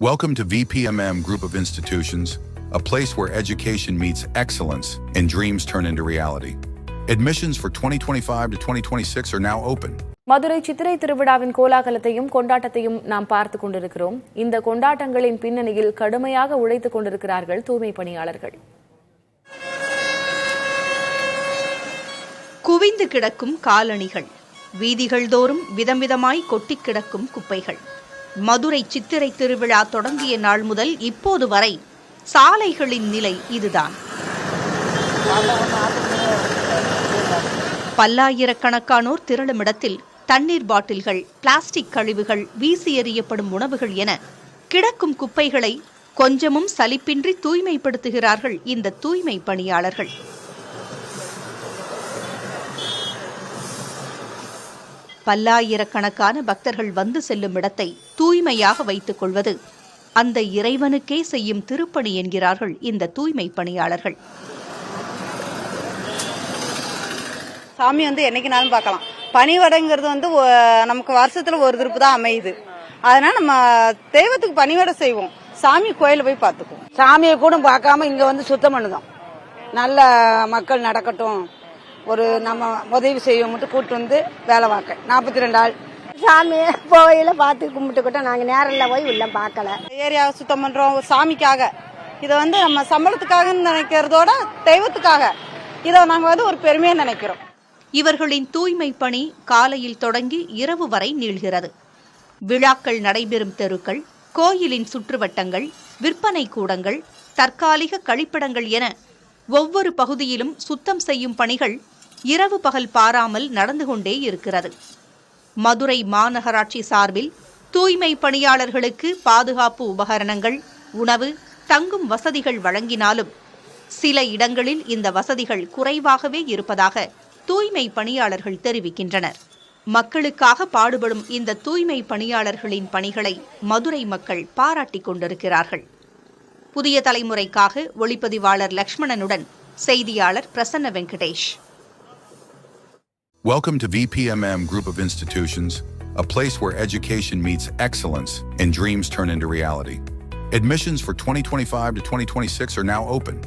Welcome to VPMM Group of Institutions, a place where education meets excellence and dreams turn into reality. Admissions for 2025 to 2026 are now open. Madurai சித்திரை திருவிழாவின் கோலாகலத்தையும் கொண்டாட்டத்தையும் நாம் பார்த்துக் கொண்டிருக்கிறோம். இந்த கொண்டாட்டங்களின் பின்னணியில் கடுமையாக உழைத்துக் கொண்டிருக்கிறார்கள் தூய்மை பணியாளர்கள். குவிந்து கிடக்கும் காலணிகள், வீதிகள் தோறும் விதம்விதமாய் கொட்டிக் கிடக்கும் குப்பைகள். மதுரை சித்திரை திருவிழா தொடங்கிய நாள் முதல் இப்போது வரை சாலைகளின் நிலை இதுதான். பல்லாயிரக்கணக்கானோர் திரளும் இடத்தில் தண்ணீர் பாட்டில்கள், பிளாஸ்டிக் கழிவுகள், வீசி எறியப்படும் உணவுகள் என கிடக்கும் குப்பைகளை கொஞ்சமும் சலிப்பின்றி தூய்மைப்படுத்துகிறார்கள் இந்த தூய்மை பணியாளர்கள். பல்லாயிரக்கணக்கான பக்தர்கள் வந்து செல்லும் இடத்தை தூய்மையாக வைத்துக் கொள்வது அந்த இறைவனுக்கே செய்யும் திருப்பணி என்கிறார்கள் இந்த தூய்மை பணியாளர்கள். சாமி என்னைக்குனாலும் பார்க்கலாம். பணிவடைங்கிறது நமக்கு வருஷத்துல ஒரு திருப்பு தான் அமையுது. அதனால நம்ம தெய்வத்துக்கு பணிவடை செய்வோம், சாமி கோயில போய் பார்த்துக்குவோம். சாமியை கூட பார்க்காம இங்க சுத்தம் பண்ணுதோம். நல்ல மக்கள் நடக்கட்டும், ஒரு நம்ம உதவி செய்வோம் மட்டும் கூட்டு வேலை பார்க்க 42 ஆள் சாமி கோயில பார்த்து கும்பிட்டுக்கிட்டோம். நாங்க நேரில் போய் உள்ள பார்க்கல. ஏரியாவை சுத்தம் பண்றோம் சாமிக்காக. இதை நம்ம சம்பளத்துக்காக நினைக்கிறதோட தெய்வத்துக்காக இதை நாங்க ஒரு பெருமையா நினைக்கிறோம். இவர்களின் தூய்மை பணி காலையில் தொடங்கி இரவு வரை நீள்கிறது. விழாக்கள் நடைபெறும் தெருக்கள், கோயிலின் சுற்றுவட்டங்கள், விற்பனை கூடங்கள், தற்காலிக கழிப்பிடங்கள் என ஒவ்வொரு பகுதியிலும் சுத்தம் செய்யும் பணிகள் இரவு பகல் பாராமல் நடந்து கொண்டே இருக்கிறது. மதுரை மாநகராட்சி சார்பில் தூய்மை பணியாளர்களுக்கு பாதுகாப்பு உபகரணங்கள், உணவு, தங்கும் வசதிகள் வழங்கினாலும் சில இடங்களில் இந்த வசதிகள் குறைவாகவே இருப்பதாக தூய்மை பணியாளர்கள் தெரிவிக்கின்றனர். மக்களுக்காக பாடுபடும் இந்த தூய்மை பணியாளர்களின் பணிகளை மதுரை மக்கள் பாராட்டிக் கொண்டிருக்கிறார்கள். புதிய தலைமுறைக்காக ஒளிப்பதிவாளர் லக்ஷ்மணனுடன் செய்தியாளர் Prasanna Venkatesh. Welcome to VPMM Group of Institutions, a place where education meets excellence and dreams turn into reality. Admissions for 2025 to 2026 are now open.